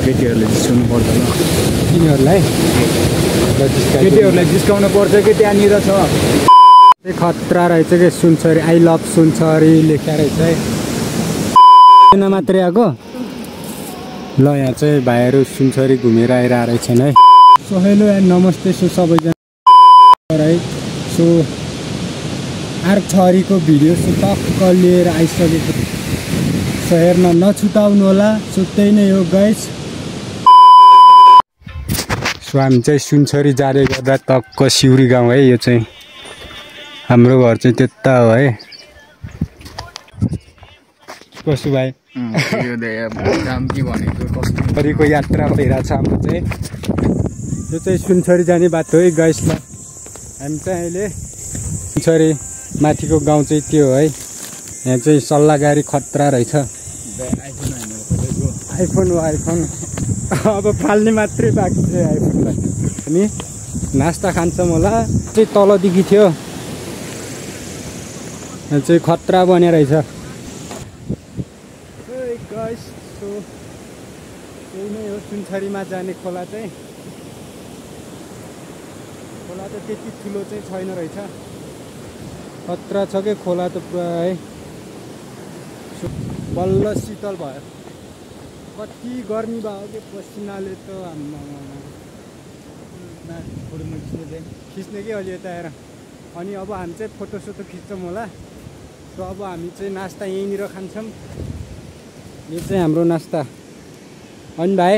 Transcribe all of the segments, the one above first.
केटीहरूले जिस्काउनु पर्छ ल तिनीहरूलाई केटीहरूलाई जिस्काउनु पर्छ कि त्यहाँनिर छ खतरा रहेछ कि सुनसरी आई लभ सुनसरी लेख्या रहेछ है मात्रै आएको ल यहाँ चाहिँ भाइहरू सुनसरी घुमेर आइरहेको रहेछन् है सो हेलो एन्ड नमस्ते सो सबैजना है सो आर्कछरीको भिडियो सो टक्क लिएर आइसकेको सो हेर्न नछुटाउनु होला सो त्यही नै हो गाइस सो हामी चाहिँ सुनसरी जाँदै गर्दा टक्क सिउरी गाउँ है यो चाहिँ हाम्रो घर चाहिँ त्यता हो है कसो भाइ सुनसरीको यात्रा भइरहेको छ हाम्रो चाहिँ यो चाहिँ सुनसरी जाने बाटो है गाइस ल हामी चाहिँ अहिले सुनसरी माथिको गाउँ चाहिँ त्यो है यहाँ चाहिँ सल्लाहगारी खतरा रहेछ आइफोन हो आइफोन अब फाल्ने मात्रै बाँकी छ आइफोनलाई अनि नास्ता खान्छौँ होला चाहिँ तलदेखि थियो यहाँ चाहिँ खतरा बने रहेछ यही नै हो सुनसरीमा जाने खोला चाहिँ खोला त त्यति ठुलो चाहिँ छैन रहेछ खतरा छ कि खोला त पुरा है बल्ल शीतल भयो कति गर्मी भयो कि पसिनाले त खिच्ने कि अलि यता आएर अनि अब हामी चाहिँ फोटोसोटो खिच्छौँ होला सो अब हामी चाहिँ नास्ता यहीँनिर खान्छौँ यो चाहिँ हाम्रो नास्ता अनि भाइ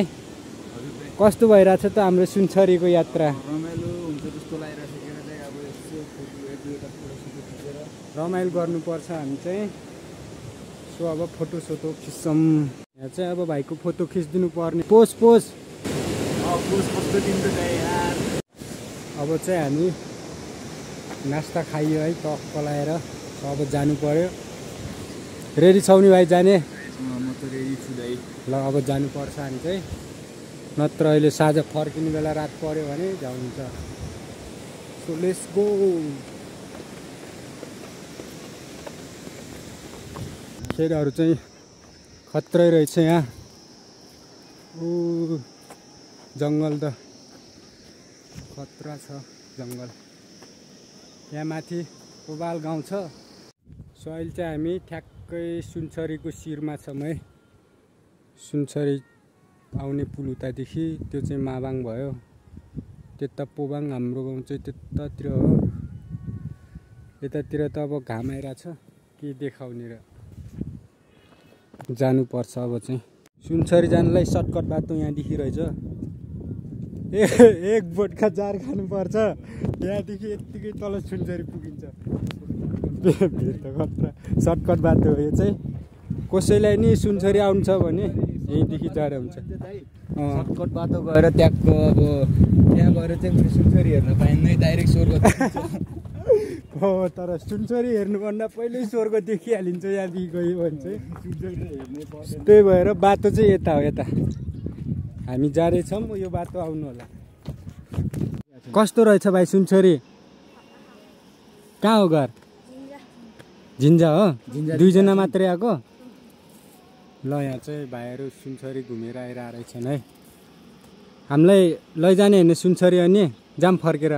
कस्तो भइरहेछ त हाम्रो सुनसरीको यात्रा रमाइलो हुन्छ जस्तो लागिरहेको रमाइलो गर्नुपर्छ हामी चाहिँ सो अब फोटोसोटो खिच्छौँ यहाँ चाहिँ अब भाइको फोटो खिचिदिनु पर्ने पोस्ट अब चाहिँ हामी नास्ता खाइयो है टक्क लाएर अब जानु पर्यो रेडी छौ नि भाइ जाने ल अब जानुपर्छ हामी चाहिँ नत्र अहिले साँझ फर्किने बेला रात पर्यो भने जान्छ सो लेट्स गो खेलहरू चाहिँ खत्रै रहेछ यहाँ ऊ जङ्गल त खतरा छ जङ्गल यहाँ माथि कोबाल गाउँ छ सो अहिले चाहिँ हामी ठ्याक्कै सुनसरीको शिरमा छौँ है सुनसरी आउने पुल उतादेखि त्यो चाहिँ माबाङ भयो त्यता पोबाङ हाम्रो गाउँ चाहिँ त्यतातिर हो यतातिर त अब घाम आइरहेछ के देखाउने र जानुपर्छ अब चाहिँ सुनसरी जानलाई सर्टकट बाटो यहाँदेखि रहेछ एक बोटका जार खानुपर्छ यहाँदेखि यत्तिकै तल सुनसरी पुगिन्छ भिड त खतरा सर्टकट बाटो हो यो चाहिँ कसैलाई नि सुनसरी आउनु छ भने यहीँदेखि जाँदा हुन्छ सर्टकट बाटो गएर त्यहाँको अब त्यहाँ गएर चाहिँ सुनसरी हेर्न पाइन्न डाइरेक्ट स्वर्ग हो तर सुनसरी हेर्नुभन्दा पहिल्यै स्वर्ग देखिहालिन्छ यहाँदेखि गयो भने चाहिँ त्यही भएर बाटो चाहिँ यता हो यता हामी जाँदैछौँ यो बाटो आउनु होला कस्तो रहेछ भाइ सुनसरी कहाँ हो घर झिन्जा हो दुईजना मात्रै आएको ल यहाँ चाहिँ भाइहरू सुनसरी घुमेर आइरहेको रहेछन् है हामीलाई लैजाने होइन सुनसरी अनि जाम फर्केर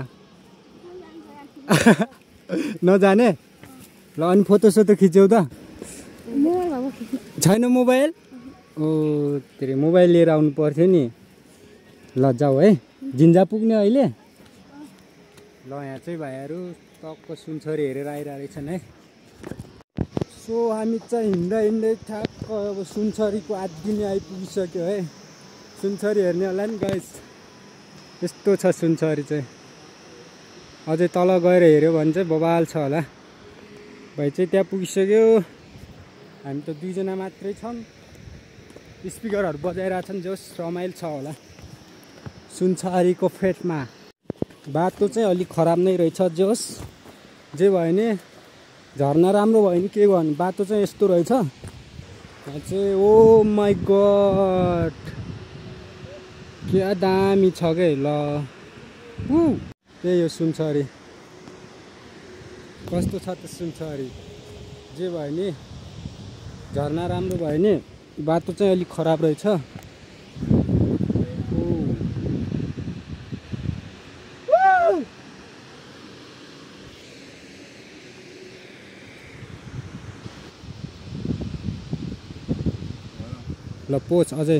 नजाने ल अनि फोटोसोटो खिच्यौ त छैन मोबाइल ओ के अरे मोबाइल लिएर आउनु पर्थ्यो नि ल जाऊ है जिन्जा पुग्ने अहिले ल यहाँ चाहिँ भाइहरू टक्क सुनसरी हेरेर आइरहेको रहेछन् है सो हामी चाहिँ हिँड्दै ठ्याक्क अब सुनसरीको आधी नै आइपुगिसक्यो है सुनसरी हेर्ने होला नि गाइस यस्तो छ सुनसरी चाहिँ अझै तल गएर हेऱ्यो भने चाहिँ बबाल छ होला भाइ चाहिँ त्यहाँ पुगिसक्यो हामी त दुईजना मात्रै छौँ स्पिकरहरू बजाइरहेछन् जोस् रमाइलो छ होला सुनसरीको फेटमा बाटो चाहिँ अलिक खराब नै रहेछ जोस् जे भयो नि झर्ना राम्रो भयो नि के गर्नु बाटो चाहिँ यस्तो रहेछ यहाँ चाहिँ ओ माई गड क्या दामी छ के ल त्यही हो सुनसरी कस्तो छ त सुनसरी जे भयो नि झर्ना राम्रो भयो नि बाटो चाहिँ अलिक खराब रहेछ ल पोच अझै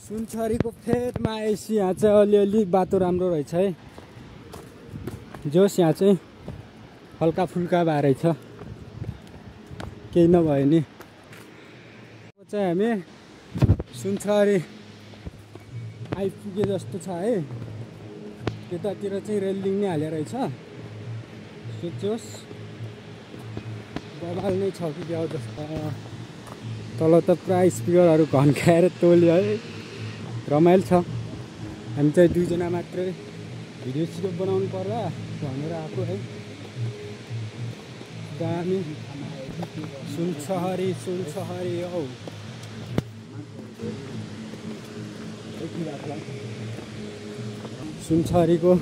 सुनसरीको फेदमा आएपछि यहाँ चाहिँ अलिअलि बाटो राम्रो रहेछ है। जोस् यहाँ चाहिँ हल्का फुल्का भए रहेछ, केही नभए नि। चाहिँ हामी सुनसरी आइपुगे जस्तो छ है। त्यतातिर चाहिँ रेलिङ नै हालेर रहेछ। सोचोस् बबाल नै छ कि क्या जस्तो। तल त पुरा स्पिकरहरू घन्काएर तोल्यो है, रमाइलो छ। हामी चाहिँ दुईजना मात्रै भिडियो सिडियो बनाउनु पर्दा भनेर आएको है। दामी सुनसरी औ सुनसरीको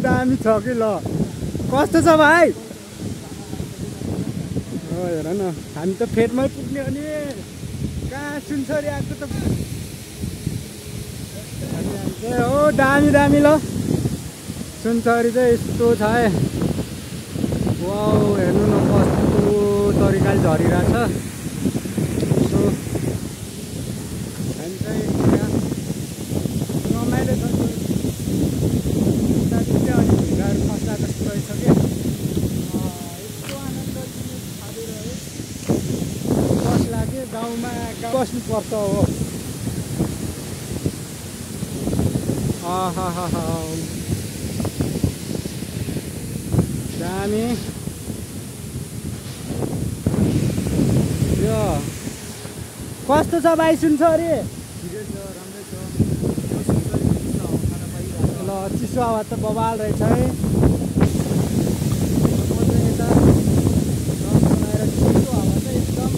दामी छ कि ल। कस्तो छ भाइ? हेर न, हामी त फेदमै पुग्ने हो नि। कहाँ सुनसरी आएको त हो। दामी दामी ल। सुनसरी चाहिँ यस्तो छ है। वाउ, हेर्नु न कस्तो तरिकाले झरिरहेछ। सो हामी चाहिँ रमाइलो छ। खस्दा जस्तो रहेछ कि यस्तो आनन्द छाडेर है बस लाग्यो। गाउँमा बस्नुपर्छ हो। दामी यो कस्तो छ भाइ सुनसरी? ल चिसो हावा त बबाल रहेछ है। यता बनाएर चिसो हावा चाहिँ एकदम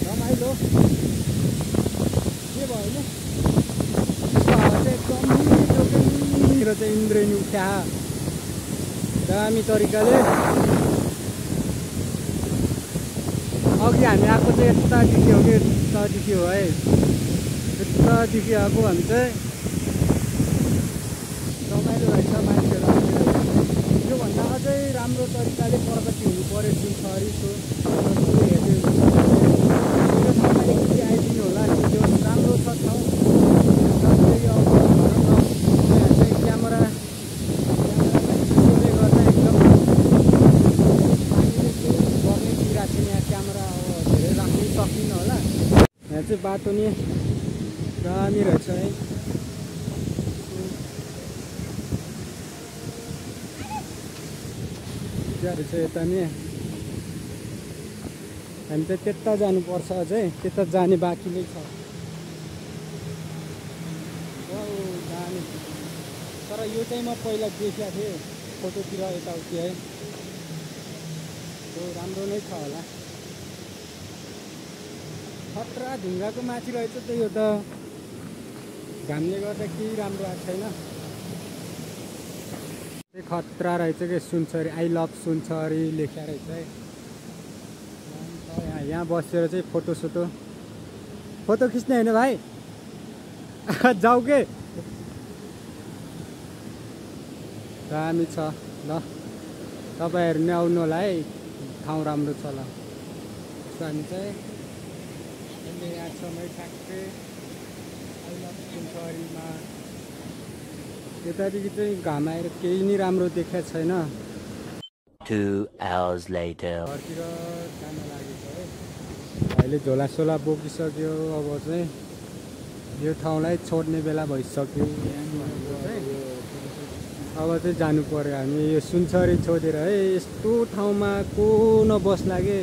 रमाइलो। के भयो नि, चिसो हावा चाहिँ एकदम मिठो चाहिँ इन्द्रेणी उठ्या दामी तरिकाले। अघि हामी आएको चाहिँ यतादेखि हो कि यतादेखि हो है। यतादेखि आएको हामी चाहिँ रमाइलो रहेछ। मान्छेहरू योभन्दा अझै राम्रो तरिकाले प्रगति हुनु पऱ्यो सुनसरी। सो हेर्दै एकचोटि आइदिनु होला। त्यो राम्रो छ ठाउँ। क्यामेराले गर्दा एकदम बगैँतिरहेको छ। यहाँ क्यामेरा धेरै राख्नै सकिन्न होला। यहाँ चाहिँ बाटो नि दामी रहेछ है। रहेछ यता नि। हामी चाहिँ त्यता जानुपर्छ अझै। त्यता जाने बाँकी नै छ। दामी। तर यो चाहिँ म पहिला देखेको थिएँ फोटोतिर यताउति है। त्यो राम्रो नै छ होला। खतरा ढुङ्गाको माथि रहेछ त यो त। घामले गर्दा केही राम्रो आएको छैन। खतरा रहेछ कि सुनसरी। आई लभ सुनसरी लेख्या रहेछ है। यहाँ बसेर चाहिँ फोटो खिच्ने होइन भाइ? जाऊ के? दामी छ ल। तपाईँहरू नै आउनु होला है। ठाउँ राम्रो छ ल। हामी चाहिँ अहिले यहाँसम्म ठ्याक्कै सुनसरीमा यतादेखि चाहिँ घाम आएर केही नि राम्रो देखाएको छैन। 2 hours later. घरतिर जान लागेको है। अहिले झोलासोला बोकिसक्यो, अब चाहिँ यो ठाउँलाई छोड्ने बेला भइसक्यो। अब चाहिँ जानु पर्यो हामी यो सुनसरी छोडेर है। यस्तो ठाउँमा को नबस्ला के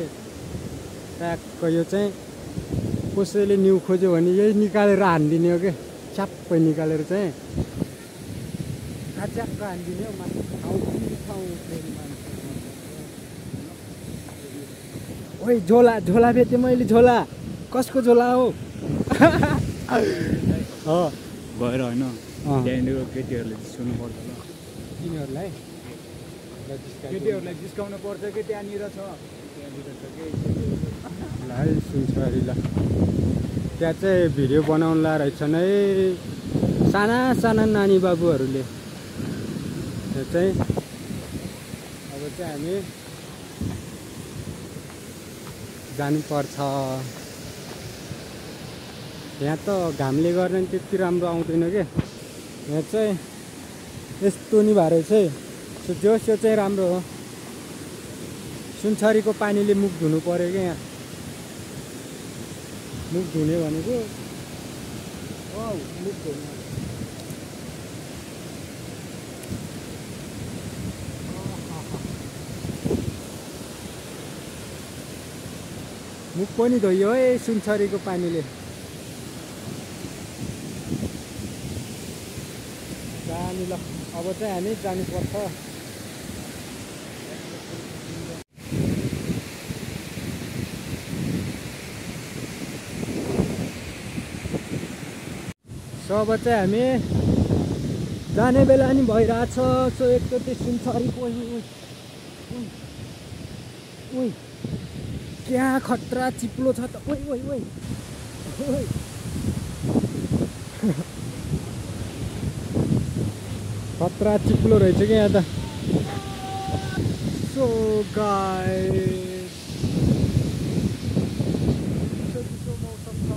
ट्याक्क यो चाहिँ कसैले न्यु खोज्यो भने यही निकालेर हानिदिने हो क्या, च्याप्पै निकालेर चाहिँ च्याप्प हानिदिने हो। ओइ झोला झोला बेचेँ मैले, झोला कसको झोला हो? गएर होइन त्यहाँनिर केटीहरूले जिस्काउनु पर्छ ल, तिनीहरूलाई केटीहरूलाई जिस्काउनु पर्छ कि त्यहाँनिर छ, त्यहाँनिर छ कि ल है सुनसरी। ल त्यहाँ चाहिँ भिडियो बनाउनु ला रहेछन् है साना साना नानी बाबुहरूले। त्यो चाहिँ अब चाहिँ हामी जानुपर्छ। यहाँ त घामले गर्दा नि त्यति राम्रो आउँदैन क्या, यहाँ चाहिँ यस्तो नि भएर चाहिँ जोस् यो चाहिँ राम्रो हो। सुनसरीको पानीले मुख धुनु पऱ्यो क्या, यहाँ मुख धुने भनेको मुख धुने मुख पनि धोयो है सुनसरीको पानीले। जानु ल, अब चाहिँ हामी जानुपर्छ। सो अब चाहिँ हामी जाने बेला नि भइरहेछ। सो एकचोटि सुनसरीको क्या खतरा चिप्लो छ त। ओइ ओइ ओइ खतरा चिप्लो रहेछ क्या यहाँ त। सो गाइस मौसम छ,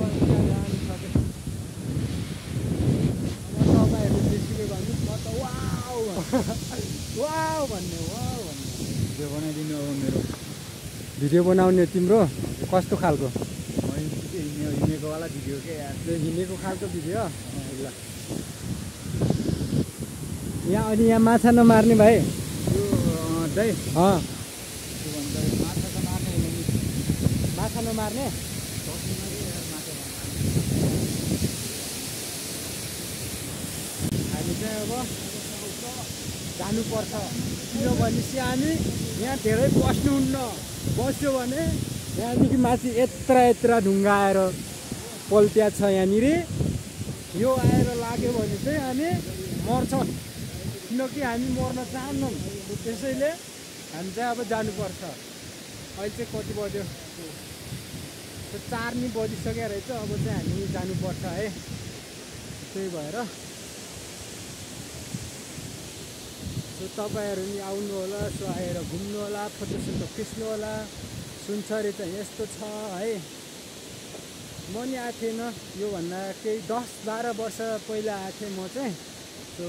तपाईँहरू बेसीले भन्नु म त वाउ वाउ भन्ने वाउ भन्ने। भिडियो बनाइदिनु अब मेरो भिडियो बनाउने तिम्रो कस्तो खालको? हिँडेकोवाला भिडियो के यार, त्यो हिँडेको खालको भिडियो। ल यहाँ अनि यहाँ माछा नमार्ने भाइ दाइ, माछा नमार्ने हामी चाहिँ अब जानुपर्छ। किनभनेपछि हामी यहाँ धेरै बस्नुहुन्न, बस्यो भने यहाँदेखि माथि यत्रा ढुङ्गा आएर पल्ट्या छ यहाँनिर। यो आएर लाग्यो भने चाहिँ हामी मर्छौँ, किनकि हामी मर्न चाहन्नौँ। त्यसैले हामी चाहिँ अब जानुपर्छ। अहिले चाहिँ कति बज्यो? 4 नि बजिसक्यो रहेछ। अब चाहिँ हामी जानुपर्छ है। त्यही भएर सो तपाईँहरू नि आउनु होला, सो आएर घुम्नु होला, फोटोसोटो खिच्नु होला। सुनसरी चाहिँ यस्तो छ है। म नि आएको थिएन, योभन्दा केही 10-12 वर्ष पहिला आएको थिएँ म चाहिँ। सो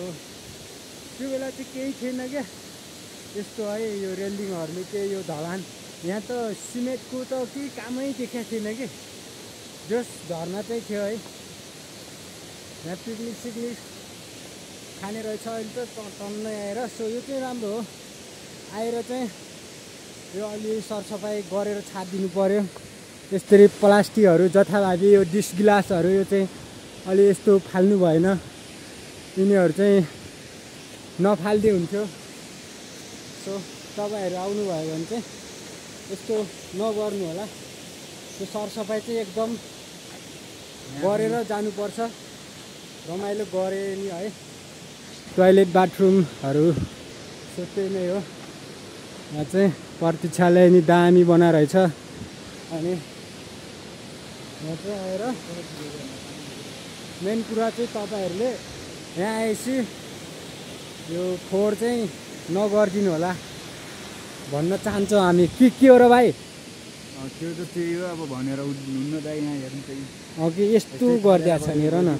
त्यो बेला चाहिँ केही थिएन क्या यस्तो है, यो रेलिङहरूले के यो ढलान। यहाँ त सिमेन्टको त केही कामै देखाएको थिएन कि, जस झर्ना चाहिँ थियो है। यहाँ पिकनिक सिकनिक खाने रहेछ अहिले त टन्नै आएर। सो यो चाहिँ राम्रो हो, आएर चाहिँ यो अलि सरसफाइ गरेर छाडिदिनु पऱ्यो। यसरी प्लास्टिकहरू जथाभावी यो डिस गिलासहरू यो चाहिँ अलि यस्तो फाल्नु भएन, यिनीहरू चाहिँ नफाल्दै हुन्थ्यो। सो तपाईँहरू आउनुभयो भने चाहिँ यस्तो नगर्नु होला। त्यो सरसफाइ चाहिँ एकदम गरेर जानुपर्छ, रमाइलो गरे नि है। टोयलेट बाथरुमहरू सो त्यही नै हो। यहाँ चाहिँ प्रतीक्षालय नि दामी बनाएर रहेछ। अनि यहाँ चाहिँ आएर मेन कुरा चाहिँ तपाईँहरूले यहाँ आएपछि यो फोहोर चाहिँ नगरिदिनु होला भन्न चाहन्छौँ हामी। के हो र भाइ? त्यो त त्यही हो अब भनेर हुन्न दाइ यहाँ हेर्नु चाहिँ अघि यस्तो गरिदिएको छ नि हेर न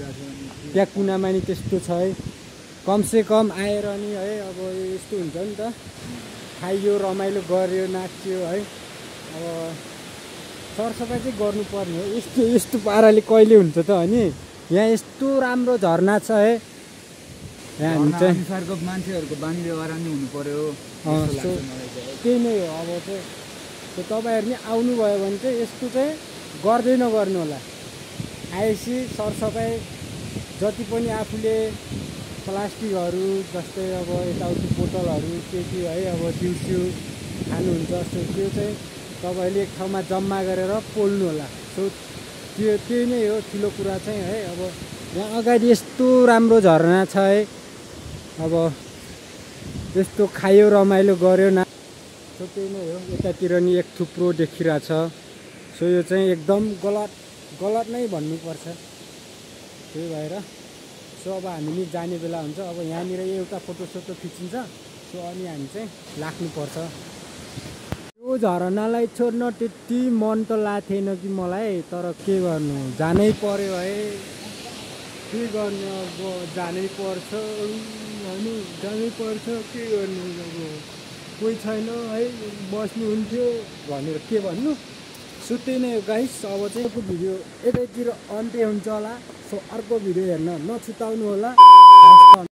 त्यहाँ कुनामा नि त्यस्तो छ है कमसे कम आएर नि है अब यस्तो हुन्छ नि त खाइयो रमाइलो गर्यो नाच्यो है अब सरसफाइ चाहिँ गर्नुपर्ने हो यस्तो यस्तो पाराले कहिले हुन्छ त अनि यहाँ यस्तो राम्रो झरना छ है यहाँ हामी चाहिँ अनुसारको मान्छेहरूको बानी व्यवहार नि हुनु पर्यो त्यही नै हो अब चाहिँ तपाईँहरू नि आउनुभयो भने चाहिँ यस्तो चाहिँ गर्दै नगर्नु होला आएपछि सरसफाइ जति पनि आफूले प्लास्टिकहरू जस्तै अब यताउति बोतलहरू के है अब दिउँसो खानुहुन्छ जस्तो त्यो चाहिँ तपाईँले एक ठाउँमा जम्मा गरेर पोल्नु होला सो त्यही नै हो ठुलो कुरा चाहिँ है अब यहाँ अगाडि यस्तो राम्रो झरना छ है अब यस्तो खायो रमाइलो गर्यो ना सो त्यही नै हो यतातिर नि एक थुप्रो देखिरहेछ सो यो चाहिँ एकदम गलत नै भन्नुपर्छ त्यही भएर सो अब हामी नि जाने बेला हुन्छ अब यहाँनिर एउटा फोटोसोटो खिचिन्छ सो अनि हामी चाहिँ लाग्नुपर्छ यो झरनालाई छोड्न त्यति मन त लागेन कि मलाई तर के गर्नु जानै पर्यो है के गर्नु अब जानै पर्छ होइन जानै पर्छ के गर्नु अब कोही छैन है बस्नुहुन्थ्यो भनेर के भन्नु सो त्यही नै हो गाइस अब चाहिँ अर्को भिडियो यतैतिर अन्त्य हुन्छ होला सो अर्को भिडियो हेर्न नछुटाउनु होला